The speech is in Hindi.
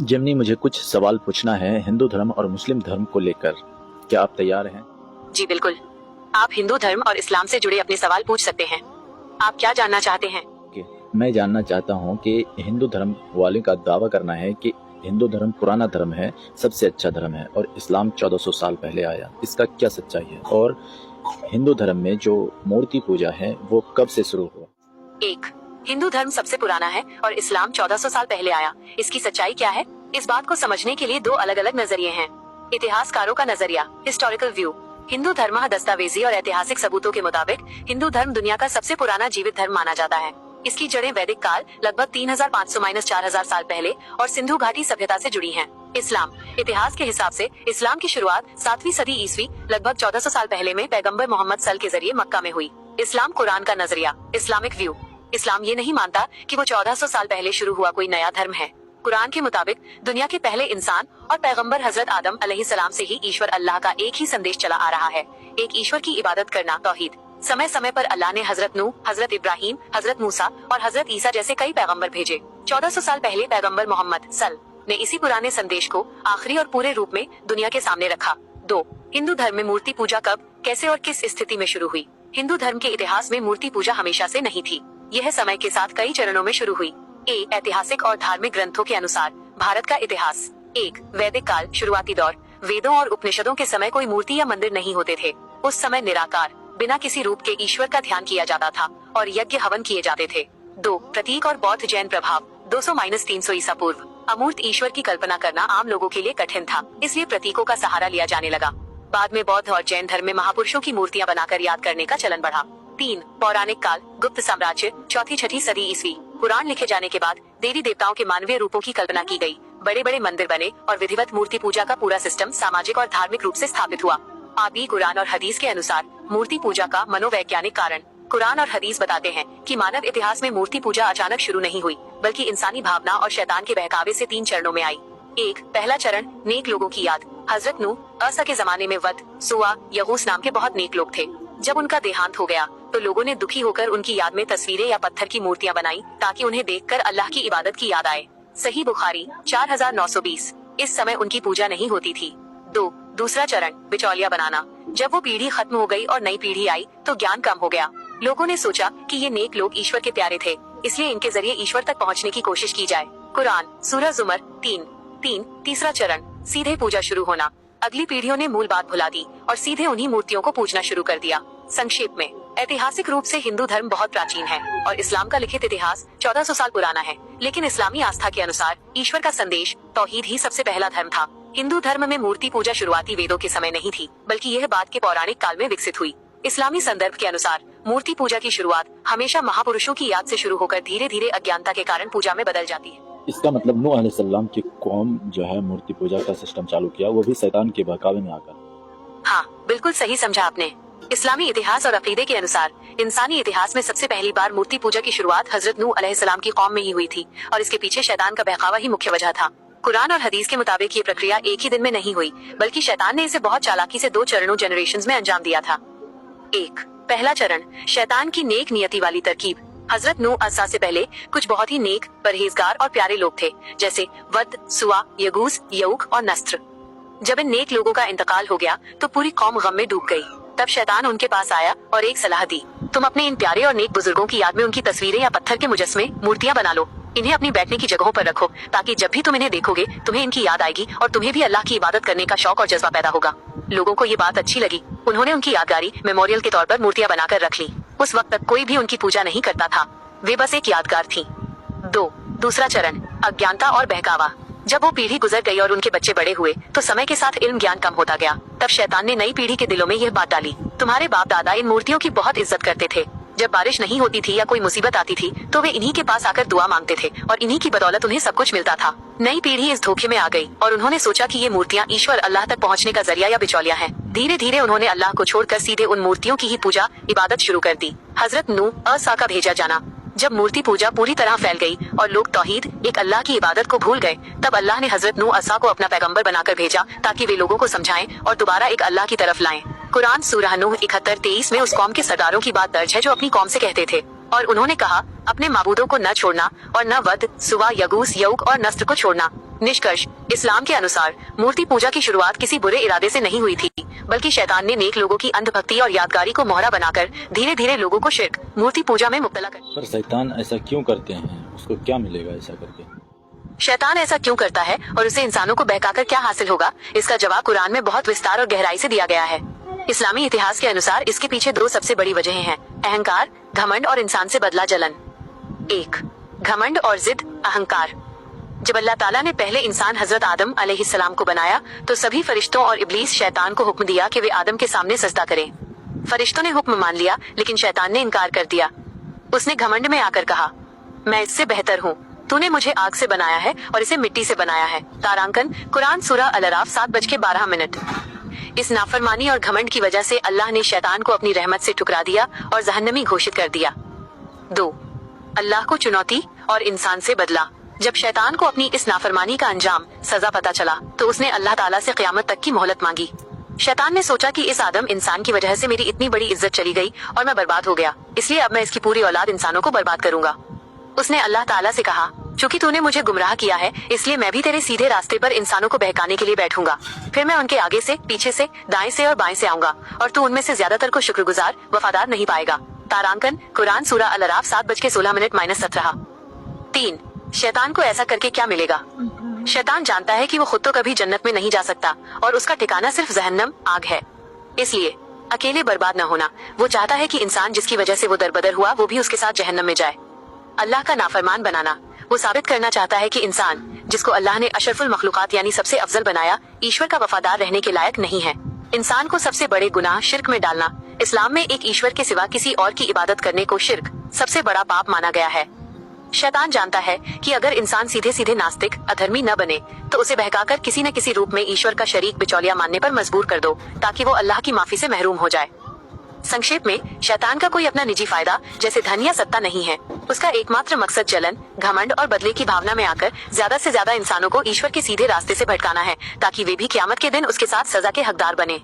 जिमनी, मुझे कुछ सवाल पूछना है हिंदू धर्म और मुस्लिम धर्म को लेकर। क्या आप तैयार हैं? जी बिल्कुल। आप हिंदू धर्म और इस्लाम से जुड़े अपने सवाल पूछ सकते हैं। आप क्या जानना चाहते हैं? मैं जानना चाहता हूं कि हिंदू धर्म वाले का दावा करना है कि हिंदू धर्म पुराना धर्म है, सबसे अच्छा धर्म है और इस्लाम 1400 साल पहले आया। इसका क्या सच्चाई है? और हिंदू धर्म में जो मूर्ति पूजा है वो कब से शुरू हुआ? 1. हिंदू धर्म सबसे पुराना है और इस्लाम 1400 साल पहले आया। इसकी सच्चाई क्या है? इस बात को समझने के लिए दो अलग अलग नजरिए हैं। इतिहासकारों का नजरिया, हिस्टोरिकल व्यू। हिंदू धर्म दस्तावेजी और ऐतिहासिक सबूतों के मुताबिक हिंदू धर्म दुनिया का सबसे पुराना जीवित धर्म माना जाता है। इसकी जड़ें वैदिक काल लगभग 3500-4000 साल पहले और सिंधु घाटी सभ्यता से जुड़ी हैं। इस्लाम इतिहास के हिसाब से इस्लाम की शुरुआत 7वीं सदी ईस्वी लगभग 1400 साल पहले में पैगंबर मोहम्मद सल के जरिए मक्का में हुई। इस्लाम कुरान का नजरिया, इस्लामिक व्यू। इस्लाम ये नहीं मानता कि वो 1400 साल पहले शुरू हुआ कोई नया धर्म है। कुरान के मुताबिक दुनिया के पहले इंसान और पैगंबर हजरत आदम अलैहिस्सलाम से ही ईश्वर अल्लाह का एक ही संदेश चला आ रहा है, एक ईश्वर की इबादत करना, तौहीद। समय समय पर अल्लाह ने हजरत नूह, हजरत इब्राहिम, हजरत मूसा और हजरत ईसा जैसे कई पैगंबर भेजे। 1400 साल पहले पैगंबर मोहम्मद सल ने इसी पुराने संदेश को आखिरी और पूरे रूप में दुनिया के सामने रखा। 2. हिंदू धर्म में मूर्ति पूजा कब, कैसे और किस स्थिति में शुरू हुई? हिंदू धर्म के इतिहास में मूर्ति पूजा हमेशा से नहीं थी। यह समय के साथ कई चरणों में शुरू हुई। ऐतिहासिक और धार्मिक ग्रंथों के अनुसार भारत का इतिहास। 1. वैदिक काल, शुरुआती दौर। वेदों और उपनिषदों के समय कोई मूर्ति या मंदिर नहीं होते थे। उस समय निराकार, बिना किसी रूप के ईश्वर का ध्यान किया जाता था और यज्ञ हवन किए जाते थे। 2. प्रतीक और बौद्ध जैन प्रभाव। 200-300 ईसा पूर्व अमूर्त ईश्वर की कल्पना करना आम लोगों के लिए कठिन था, इसलिए प्रतीकों का सहारा लिया जाने लगा। बाद में बौद्ध और जैन धर्म में महापुरुषों की मूर्तियां बनाकर याद करने का चलन बढ़ा। 3. पौराणिक काल, गुप्त साम्राज्य, 4वीं-6वीं सदी ईस्वी। पुराण लिखे जाने के बाद देवी देवताओं के मानवीय रूपों की कल्पना की गई, बड़े बड़े मंदिर बने और विधिवत मूर्ति पूजा का पूरा सिस्टम सामाजिक और धार्मिक रूप से स्थापित हुआ। आबी कुरान और हदीस के अनुसार मूर्ति पूजा का मनोवैज्ञानिक कारण। कुरान और हदीस बताते हैं कि मानव इतिहास में मूर्ति पूजा अचानक शुरू नहीं हुई, बल्कि इंसानी भावना और शैतान के बहकावे से 3 चरणों में आई। 1. पहला चरण, नेक लोगों की याद। हजरत नूह असा के जमाने में वद, सुआ, यगूस नाम के बहुत नेक लोग थे। जब उनका देहांत हो गया तो लोगों ने दुखी होकर उनकी याद में तस्वीरें या पत्थर की मूर्तियां बनाई ताकि उन्हें देखकर अल्लाह की इबादत की याद आए। सही बुखारी 4920। इस समय उनकी पूजा नहीं होती थी। 2. दूसरा चरण, बिचौलिया बनाना। जब वो पीढ़ी खत्म हो गई और नई पीढ़ी आई तो ज्ञान कम हो गया। लोगों ने सोचा कि ये नेक लोग ईश्वर के प्यारे थे, इसलिए इनके जरिए ईश्वर तक पहुंचने की कोशिश की जाए। कुरान सूरह जुमर 3:3। तीसरा चरण, सीधे पूजा शुरू होना। अगली पीढ़ियों ने मूल बात भुला दी और सीधे उन्हीं मूर्तियों को पूजना शुरू कर दिया। संक्षेप में, ऐतिहासिक रूप से हिंदू धर्म बहुत प्राचीन है और इस्लाम का लिखित इतिहास 1400 साल पुराना है, लेकिन इस्लामी आस्था के अनुसार ईश्वर का संदेश, तौहीद ही सबसे पहला धर्म था। हिंदू धर्म में मूर्ति पूजा शुरुआती वेदों के समय नहीं थी, बल्कि यह बाद के पौराणिक काल में विकसित हुई। इस्लामी संदर्भ के अनुसार मूर्ति पूजा की शुरुआत हमेशा महापुरुषों की याद से शुरू होकर धीरे धीरे अज्ञानता के कारण पूजा में बदल जाती है। इसका मतलब नूह अलैहिस्सलाम की कौम जो है मूर्ति पूजा का सिस्टम चालू किया, वो भी शैतान के बहकावे में आकर। हाँ, बिल्कुल सही समझा आपने। इस्लामी इतिहास और अकीदे के अनुसार इंसानी इतिहास में सबसे पहली बार मूर्ति पूजा की शुरुआत हजरत नूह अलैहिस्सलाम की कौम में ही हुई थी और इसके पीछे शैतान का बहकावा ही मुख्य वजह था। कुरान और हदीस के मुताबिक ये प्रक्रिया एक ही दिन में नहीं हुई, बल्कि शैतान ने इसे बहुत चालाकी से 2 चरणों जनरेशंस में अंजाम दिया था। 1. पहला चरण, शैतान की नेक नियति वाली तरकीब। हजरत नूह असा से पहले कुछ बहुत ही नेक, परहेजगार और प्यारे लोग थे, जैसे वद, सुआ, यगूस, यऊक और नस्र। जब इन नेक लोगों का इंतकाल हो गया तो पूरी कौम गम में डूब गई। तब शैतान उनके पास आया और एक सलाह दी, तुम अपने इन प्यारे और नेक बुजुर्गों की याद में उनकी तस्वीरें या पत्थर के मुजस्मे, मूर्तियां बना लो। इन्हें अपनी बैठने की जगहों पर रखो ताकि जब भी तुम इन्हें देखोगे तुम्हें इनकी याद आएगी और तुम्हें भी अल्लाह की इबादत करने का शौक और जज्बा पैदा होगा। लोगों को ये बात अच्छी लगी। उन्होंने उनकी यादगारी, मेमोरियल के तौर पर मूर्तियां बनाकर रख ली। उस वक्त तक कोई भी उनकी पूजा नहीं करता था, वे बस एक यादगार थी। 2. दूसरा चरण, अज्ञानता और बहकावा। जब वो पीढ़ी गुजर गई और उनके बच्चे बड़े हुए तो समय के साथ इल्म ज्ञान कम होता गया। तब शैतान ने नई पीढ़ी के दिलों में यह बात डाली, तुम्हारे बाप दादा इन मूर्तियों की बहुत इज्जत करते थे। जब बारिश नहीं होती थी या कोई मुसीबत आती थी तो वे इन्हीं के पास आकर दुआ मांगते थे और इन्हीं की बदौलत उन्हें सब कुछ मिलता था। नई पीढ़ी इस धोखे में आ गई और उन्होंने सोचा कि ये मूर्तियां ईश्वर अल्लाह तक पहुंचने का जरिया या बिचौलिया हैं। धीरे धीरे उन्होंने अल्लाह को छोड़कर सीधे उन मूर्तियों की ही पूजा, इबादत शुरू कर दी। हजरत नूह असा का भेजा जाना। जब मूर्ति पूजा पूरी तरह फैल गई और लोग तौहीद, एक अल्लाह की इबादत को भूल गए, तब अल्लाह ने हजरत नूह असा को अपना पैगंबर बनाकर भेजा ताकि वे लोगों को समझाएं और दोबारा एक अल्लाह की तरफ लाएं। कुरान सूरह नूह 71-23 में उस कौम के सरदारों की बात दर्ज है जो अपनी कौम से कहते थे, और उन्होंने कहा, अपने माबूदों को न छोड़ना और न वद, सुवा, यगूस, यऊक और नस्र को छोड़ना। निष्कर्ष, इस्लाम के अनुसार मूर्ति पूजा की शुरुआत किसी बुरे इरादे से नहीं हुई थी, बल्कि शैतान ने नेक लोगों की अंधभक्ति और यादगारी को मोहरा बनाकर धीरे धीरे लोगों को शिर्क, मूर्ति पूजा में मुब्तला कर। पर शैतान ऐसा क्यों करते हैं? उसको क्या मिलेगा ऐसा करके? शैतान ऐसा क्यों करता है और उसे इंसानों को बहकाकर क्या हासिल होगा, इसका जवाब कुरान में बहुत विस्तार और गहराई से दिया गया है। इस्लामी इतिहास के अनुसार इसके पीछे दो सबसे बड़ी वजहें हैं: अहंकार, घमंड और इंसान से बदला जलन। 1. घमंड और जिद, अहंकार। जब अल्लाह ताला ने पहले इंसान हजरत आदम अलैहिस्सलाम को बनाया तो सभी फरिश्तों और इब्लीस शैतान को हुक्म दिया कि वे आदम के सामने सजदा करें। फरिश्तों ने हुक्म मान लिया, लेकिन शैतान ने इनकार कर दिया। उसने घमंड में आकर कहा, मैं इससे बेहतर हूँ, तूने मुझे आग से बनाया है और इसे मिट्टी से बनाया है। तारांकन, कुरान सूरा अल-अराफ 7:12। इस नाफरमानी और घमंड की वजह से अल्लाह ने शैतान को अपनी रहमत से ठुकरा दिया और जहन्नमी घोषित कर दिया। 2. अल्लाह को चुनौती और इंसान से बदला। जब शैतान को अपनी इस नाफरमानी का अंजाम, सजा पता चला तो उसने अल्लाह ताला से क़यामत तक की मोहलत मांगी। शैतान ने सोचा कि इस आदम इंसान की वजह से मेरी इतनी बड़ी इज्जत चली गई और मैं बर्बाद हो गया, इसलिए अब मैं इसकी पूरी औलाद इंसानों को बर्बाद करूंगा। उसने अल्लाह ताला से कहा, चूंकि तूने मुझे गुमराह किया है, इसलिए मैं भी तेरे सीधे रास्ते पर इंसानों को बहकाने के लिए बैठूंगा। फिर मैं उनके आगे से, पीछे से, दाएं से और बाएं से आऊंगा और तू उनमें से ज्यादातर को शुक्रगुजार, वफादार नहीं पाएगा। तारांकन, कुरान सूरा अल-अराफ 7:16 3. शैतान को ऐसा करके क्या मिलेगा? शैतान जानता है कि वो खुद तो कभी जन्नत में नहीं जा सकता और उसका ठिकाना सिर्फ जहन्नम, आग है। इसलिए अकेले बर्बाद न होना, वो चाहता है कि इंसान जिसकी वजह से वो दरबदर हुआ वो भी उसके साथ जहन्नम में जाए। अल्लाह का नाफरमान बनाना, वो साबित करना चाहता है कि इंसान, जिसको अल्लाह ने अशरफुल मखलूकात यानी सबसे अफजल बनाया, ईश्वर का वफादार रहने के लायक नहीं है। इंसान को सबसे बड़े गुनाह शिर्क में डालना, इस्लाम में एक ईश्वर के सिवा किसी और की इबादत करने को शिर्क, सबसे बड़ा पाप माना गया है। शैतान जानता है कि अगर इंसान सीधे सीधे नास्तिक, अधर्मी न बने तो उसे बहकाकर किसी न किसी रूप में ईश्वर का शरीक, बिचौलिया मानने पर मजबूर कर दो, ताकि वो अल्लाह की माफी से महरूम हो जाए। संक्षेप में, शैतान का कोई अपना निजी फायदा जैसे धन या सत्ता नहीं है। उसका एकमात्र मकसद जलन, घमंड और बदले की भावना में आकर ज्यादा से ज्यादा इंसानों को ईश्वर के सीधे रास्ते से भटकाना है, ताकि वे भी क़यामत के दिन उसके साथ सजा के हकदार बने।